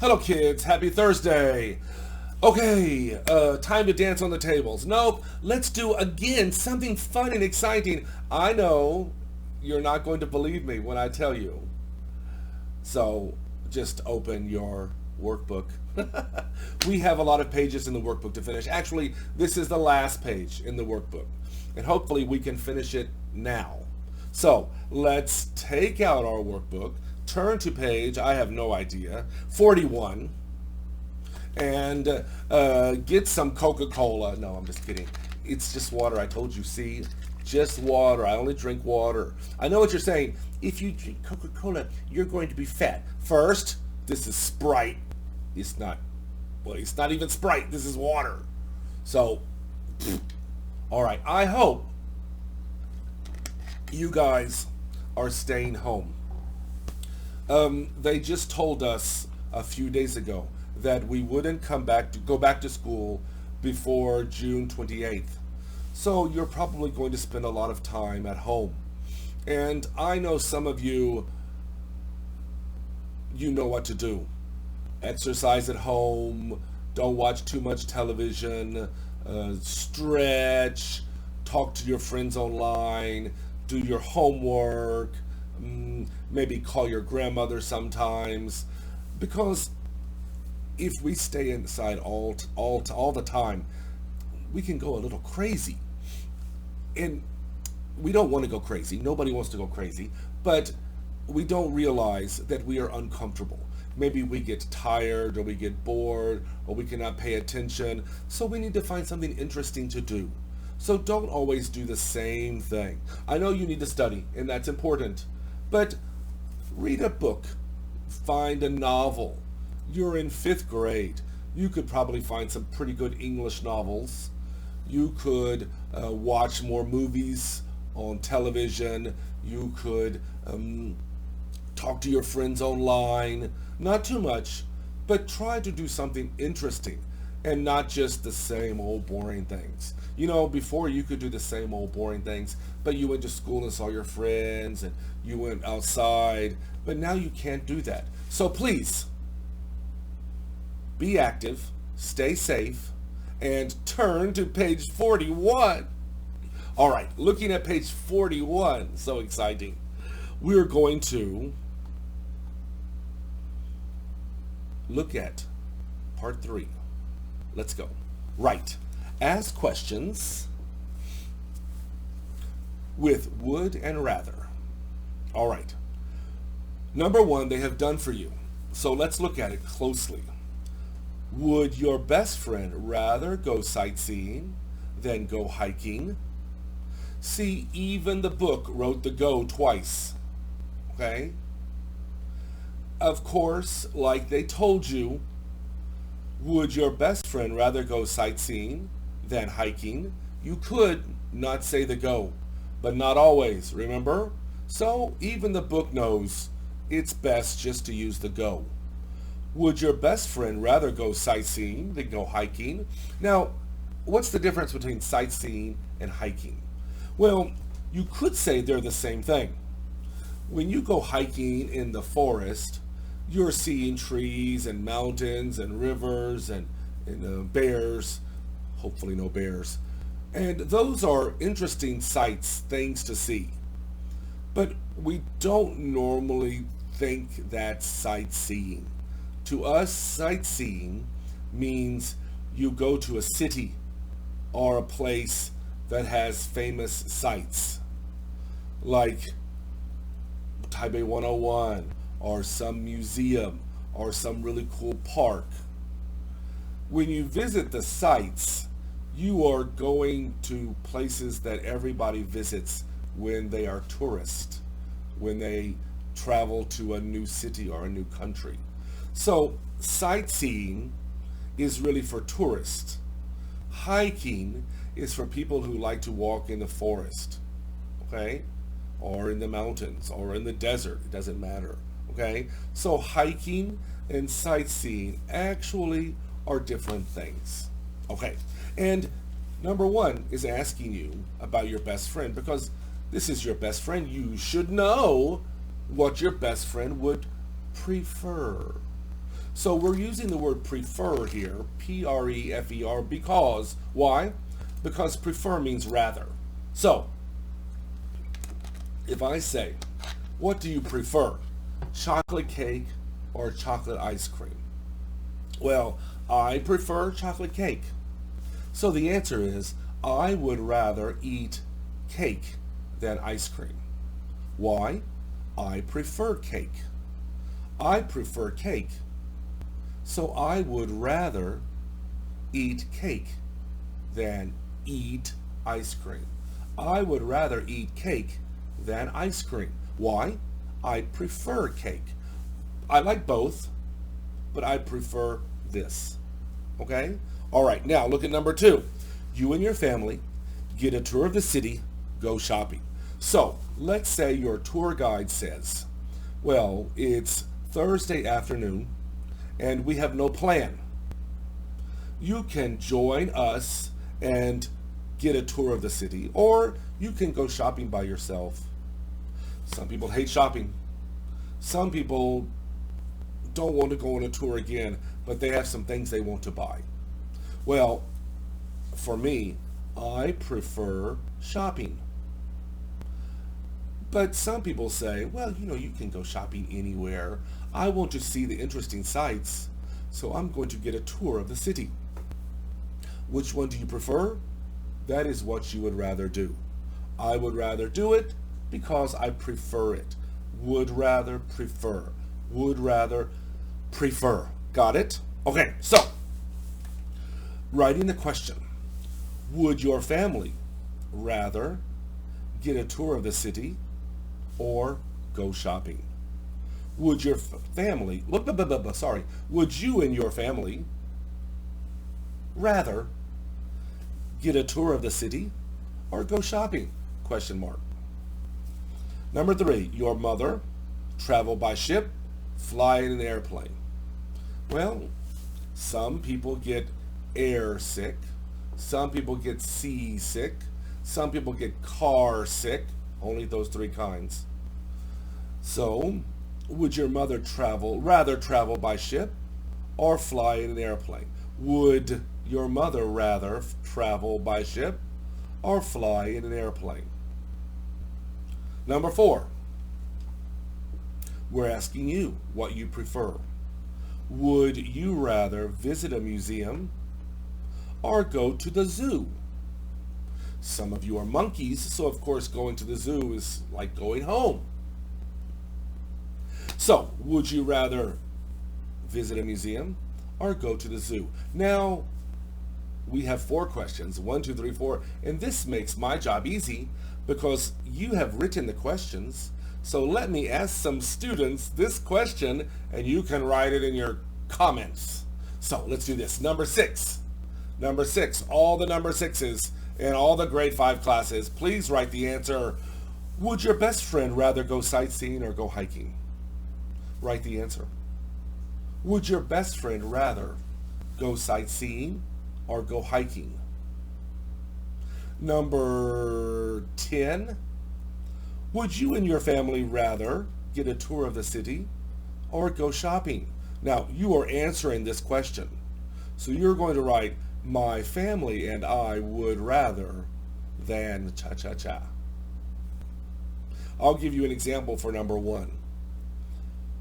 Hello kids, happy Thursday. Okay, time to dance on the tables. Nope, let's do again something fun and exciting. I know you're not going to believe me when I tell you. So just open your workbook. We have a lot of pages in the workbook to finish. Actually, this is the last page in the workbook. And hopefully we can finish it now. So let's take out our workbook, turn to page, I have no idea, 41, and get some Coca-Cola. No, I'm just kidding. It's just water. I told you, see? Just water. I only drink water. I know what you're saying. If you drink Coca-Cola, you're going to be fat. First, this is Sprite. It's not, well, it's not even Sprite. This is water. So, all right. I hope you guys are staying home. They just told us a few days ago that we wouldn't go back to school before June 28th. So you're probably going to spend a lot of time at home. And I know some of you, you know what to do. Exercise at home, don't watch too much television, stretch, talk to your friends online, do your homework, maybe call your grandmother sometimes, because if we stay inside all the time, we can go a little crazy. And we don't want to go crazy. Nobody wants to go crazy, but we don't realize that we are uncomfortable. Maybe we get tired or we get bored or we cannot pay attention. So we need to find something interesting to do. So don't always do the same thing. I know you need to study and that's important, but read a book, find a novel. You're in 5th grade. You could probably find some pretty good English novels. You could watch more movies on television. You could talk to your friends online. Not too much, but try to do something interesting and not just the same old boring things. You know, before you could do the same old boring things, but you went to school and saw your friends and you went outside, but now you can't do that. So please, be active, stay safe, and turn to page 41. All right, looking at page 41, so exciting. We're going to look at part 3. Let's go. Right. Ask questions with would and rather. All right. Number 1, they have done for you. So let's look at it closely. Would your best friend rather go sightseeing than go hiking? See, even the book wrote the go twice. Okay? Of course, like they told you, would your best friend rather go sightseeing than hiking? You could not say the go, but not always, remember? So even the book knows it's best just to use the go. Would your best friend rather go sightseeing than go hiking? Now, what's the difference between sightseeing and hiking? Well, you could say they're the same thing. When you go hiking in the forest, you're seeing trees and mountains and rivers and bears, hopefully no bears. And those are interesting sights, things to see. But we don't normally think that's sightseeing. To us, sightseeing means you go to a city or a place that has famous sights, like Taipei 101, or some museum, or some really cool park. When you visit the sites, you are going to places that everybody visits when they are tourists, when they travel to a new city or a new country. So sightseeing is really for tourists. Hiking is for people who like to walk in the forest, okay? Or in the mountains, or in the desert, it doesn't matter, okay? So hiking and sightseeing actually are different things, okay? And number 1 is asking you about your best friend, because this is your best friend. You should know what your best friend would prefer. So we're using the word prefer here, P-R-E-F-E-R, because, why? Because prefer means rather. So, if I say, what do you prefer, chocolate cake or chocolate ice cream? Well, I prefer chocolate cake. So the answer is, I would rather eat cake than ice cream. Why? I prefer cake. I prefer cake. So I would rather eat cake than eat ice cream. I would rather eat cake than ice cream. Why? I prefer cake. I like both, but I prefer this. Okay? All right, now look at number 2. You and your family get a tour of the city, go shopping. So let's say your tour guide says, well, it's Thursday afternoon and we have no plan. You can join us and get a tour of the city, or you can go shopping by yourself. Some people hate shopping. Some people don't want to go on a tour again, but they have some things they want to buy. Well, for me, I prefer shopping. But some people say, well, you can go shopping anywhere. I want to see the interesting sights, so I'm going to get a tour of the city. Which one do you prefer? That is what you would rather do. I would rather do it because I prefer it. Would rather prefer. Would rather prefer. Got it? Okay, so writing the question. Would your family rather get a tour of the city or go shopping? Would your family, would you and your family rather get a tour of the city or go shopping? Question mark. Number 3, your mother travel by ship, fly in an airplane. Well, some people get air sick, some people get sea sick, some people get car sick, only those 3 kinds. So, would your mother rather travel by ship or fly in an airplane? Would your mother rather travel by ship or fly in an airplane? Number 4, we're asking you what you prefer. Would you rather visit a museum or go to the zoo? Some of you are monkeys, so of course going to the zoo is like going home. So, would you rather visit a museum or go to the zoo? Now, we have 4 questions, 1, 2, 3, 4, and this makes my job easy because you have written the questions. So let me ask some students this question and you can write it in your comments. So let's do this. Number 6, all the number 6s in all the grade 5 classes, please write the answer. Would your best friend rather go sightseeing or go hiking? Write the answer. Would your best friend rather go sightseeing or go hiking? Number 10, would you and your family rather get a tour of the city or go shopping? Now, you are answering this question. So you're going to write, my family and I would rather than cha-cha-cha. I'll give you an example for number 1.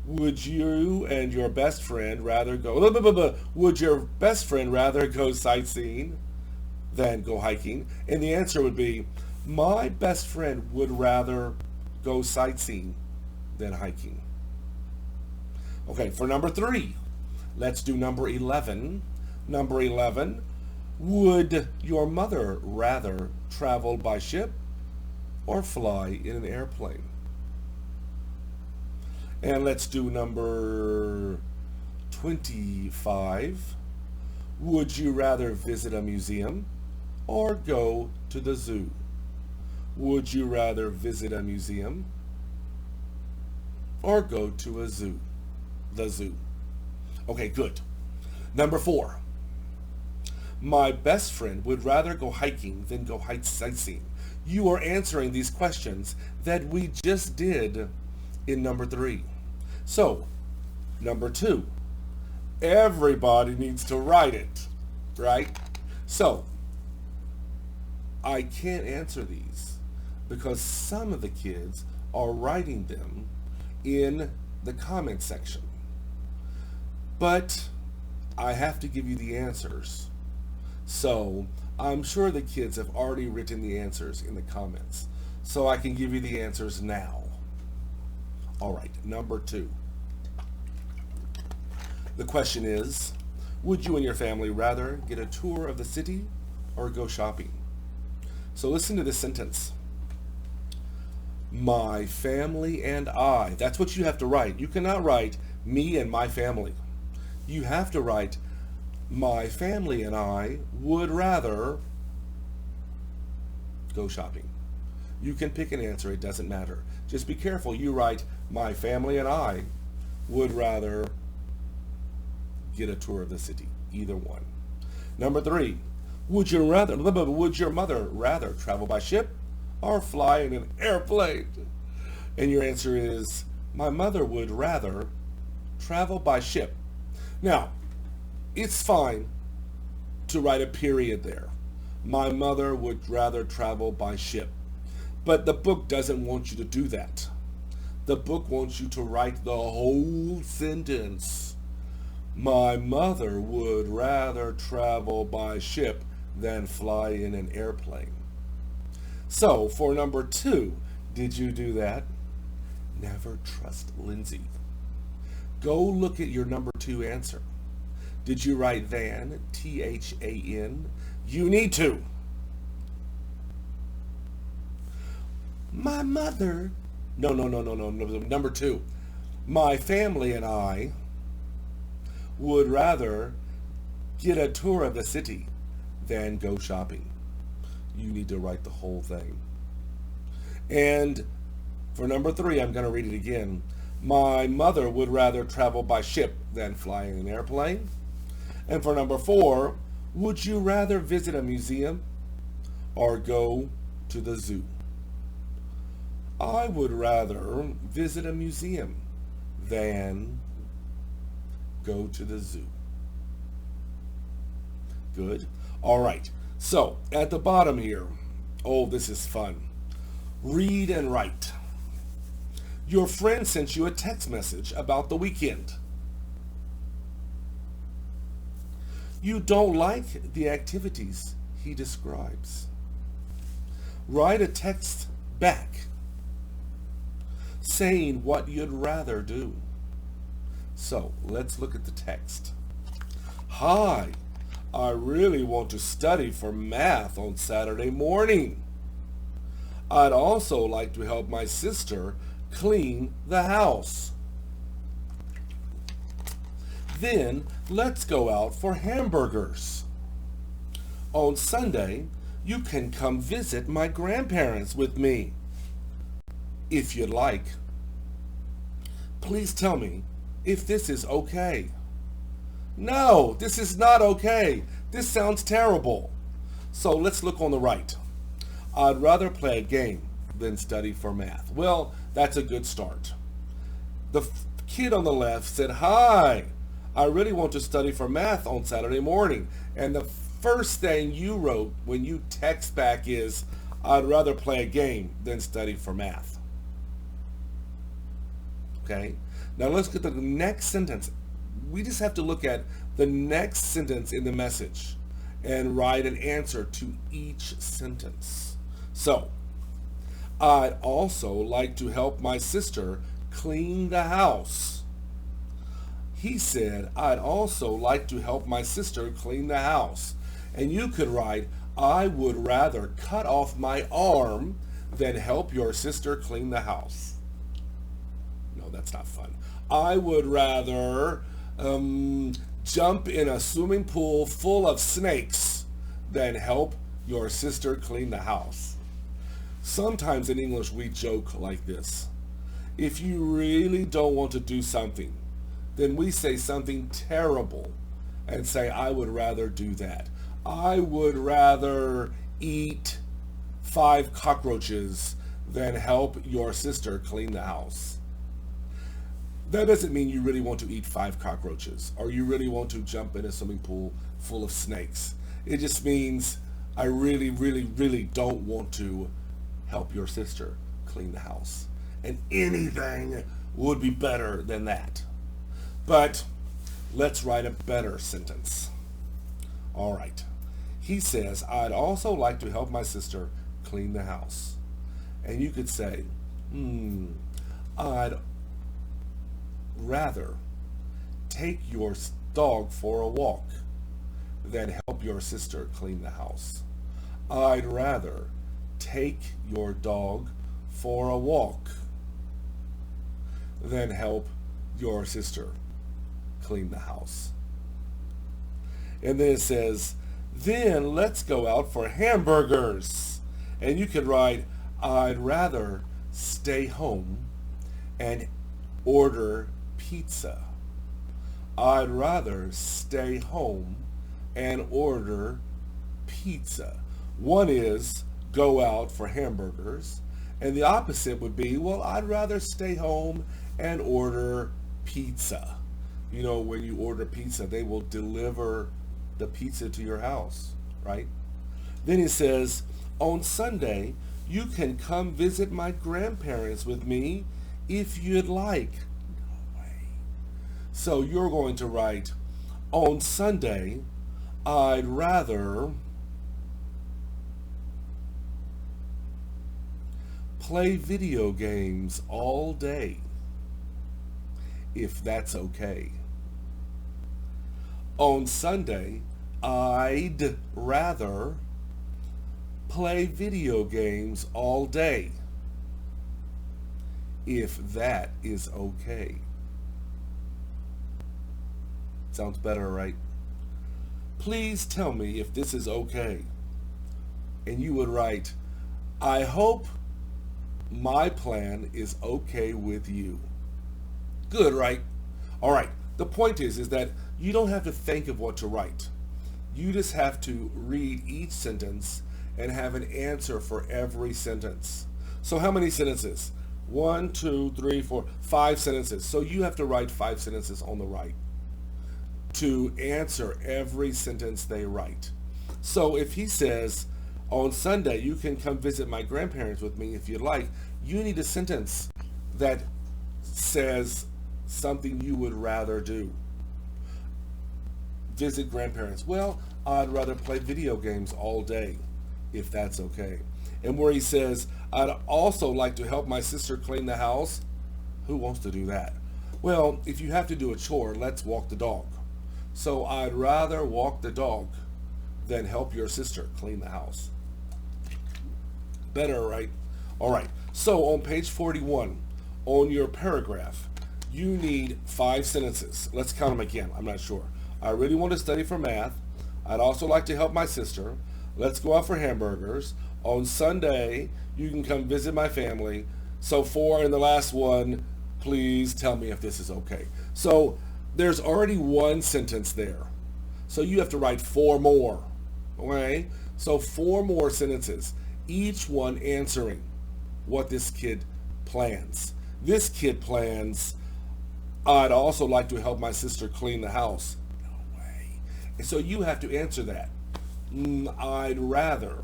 Would you and your best friend rather go, would your best friend rather go sightseeing than go hiking? And the answer would be, my best friend would rather go sightseeing than hiking. Okay, for number 3, let's do number 11. Number 11, would your mother rather travel by ship or fly in an airplane? And let's do number 25. Would you rather visit a museum or go to the zoo? Would you rather visit a museum or go to a zoo? The zoo. Okay, good. Number 4. My best friend would rather go hiking than go sightseeing. You are answering these questions that we just did in number 3. So, number 2, Everybody needs to write it, right? So, I can't answer these because some of the kids are writing them in the comment section. But I have to give you the answers. So I'm sure the kids have already written the answers in the comments. So I can give you the answers now. All right, number 2. The question is, would you and your family rather get a tour of the city or go shopping? So listen to this sentence. My family and I. That's what you have to write. You cannot write me and my family. You have to write my family and I would rather go shopping. You can pick an answer. It doesn't matter. Just be careful. You write my family and I would rather get a tour of the city. Either one. Number 3. Would your mother rather travel by ship or fly in an airplane? And your answer is, my mother would rather travel by ship. Now, it's fine to write a period there. My mother would rather travel by ship. But the book doesn't want you to do that. The book wants you to write the whole sentence. My mother would rather travel by ship than fly in an airplane. So, for number 2, did you do that? Never trust Lindsay. Go look at your number 2 answer. Did you write than, T-H-A-N? You need to. My mother, no, number 2. My family and I would rather get a tour of the city than go shopping. You need to write the whole thing. And for number 3, I'm going to read it again. My mother would rather travel by ship than fly in an airplane. And for number 4, would you rather visit a museum or go to the zoo? I would rather visit a museum than go to the zoo. Good. All right. So at the bottom here, oh, this is fun. Read and write. Your friend sent you a text message about the weekend. You don't like the activities he describes. Write a text back saying what you'd rather do. So let's look at the text. Hi, I really want to study for math on Saturday morning. I'd also like to help my sister clean the house. Then let's go out for hamburgers. On Sunday, you can come visit my grandparents with me, if you'd like. Please tell me if this is okay. No, this is not okay. This sounds terrible. So let's look on the right. I'd rather play a game than study for math. Well, that's a good start. The kid on the left said, hi, I really want to study for math on Saturday morning. And the first thing you wrote when you text back is, I'd rather play a game than study for math. Okay? Now let's get to the next sentence. We just have to look at the next sentence in the message and write an answer to each sentence. So, I'd also like to help my sister clean the house. He said, I'd also like to help my sister clean the house. And you could write, I would rather cut off my arm than help your sister clean the house. No, that's not fun. I would rather jump in a swimming pool full of snakes than help your sister clean the house. Sometimes in English we joke like this. If you really don't want to do something, then we say something terrible and say, I would rather do that. I would rather eat 5 cockroaches than help your sister clean the house. That doesn't mean you really want to eat 5 cockroaches or you really want to jump in a swimming pool full of snakes. It just means I really, really, really don't want to help your sister clean the house. And anything would be better than that. But let's write a better sentence. All right. He says, I'd also like to help my sister clean the house. And you could say, I'd rather take your dog for a walk than help your sister clean the house. I'd rather take your dog for a walk than help your sister clean the house. And then it says, then let's go out for hamburgers. And you could write, I'd rather stay home and order pizza. I'd rather stay home and order pizza. One is go out for hamburgers, and the opposite would be, well, I'd rather stay home and order pizza. You know, when you order pizza, they will deliver the pizza to your house, right? Then he says, on Sunday, you can come visit my grandparents with me if you'd like. No way. So you're going to write, on Sunday, I'd rather play video games all day, if that's okay. On Sunday, I'd rather play video games all day, if that is okay. Sounds better, right? Please tell me if this is okay. And you would write, I hope my plan is okay with you. Good, right? All right. The point is that you don't have to think of what to write. You just have to read each sentence and have an answer for every sentence. So how many sentences? 1, 2, 3, 4, 5 sentences. So you have to write 5 sentences on the right to answer every sentence they write. So if he says, on Sunday, you can come visit my grandparents with me if you'd like, you need a sentence that says something you would rather do. Visit grandparents. Well, I'd rather play video games all day, if that's okay. And where he says, I'd also like to help my sister clean the house. Who wants to do that? Well, if you have to do a chore, let's walk the dog. So I'd rather walk the dog than help your sister clean the house. Better, right? All right. So on page 41, on your paragraph, you need 5 sentences. Let's count them again. I'm not sure. I really want to study for math. I'd also like to help my sister. Let's go out for hamburgers. On Sunday, you can come visit my family. So 4 in the last one, please tell me if this is okay. So there's already 1 sentence there. So you have to write 4 more. Okay? So 4 more sentences, each one answering what this kid plans. This kid plans, I'd also like to help my sister clean the house. No way. And so you have to answer that. I'd rather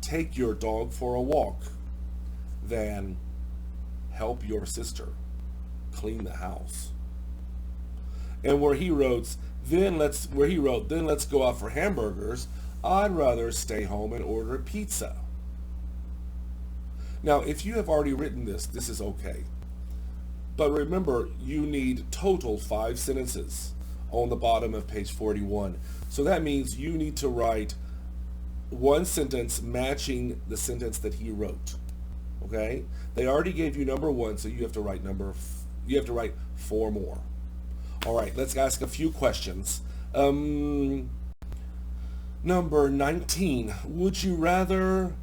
take your dog for a walk than help your sister clean the house. And where he wrote, then let's go out for hamburgers, I'd rather stay home and order pizza. Now, if you have already written this, this is okay. But remember, you need total 5 sentences on the bottom of page 41. So that means you need to write 1 sentence matching the sentence that he wrote. Okay? They already gave you number 1, so you have to write 4 more. All right, let's ask a few questions. Number 19, would you rather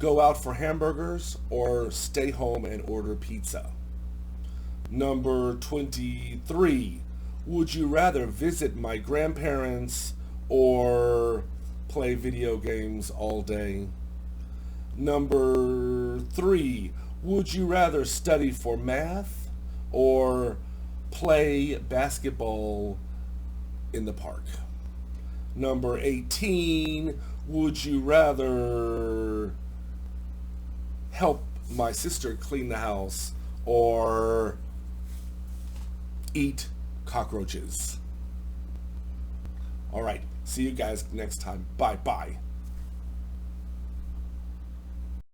go out for hamburgers or stay home and order pizza? Number 23, would you rather visit my grandparents or play video games all day? Number 3, would you rather study for math or play basketball in the park? Number 18, would you rather help my sister clean the house or eat cockroaches? All right, see you guys next time. Bye-bye.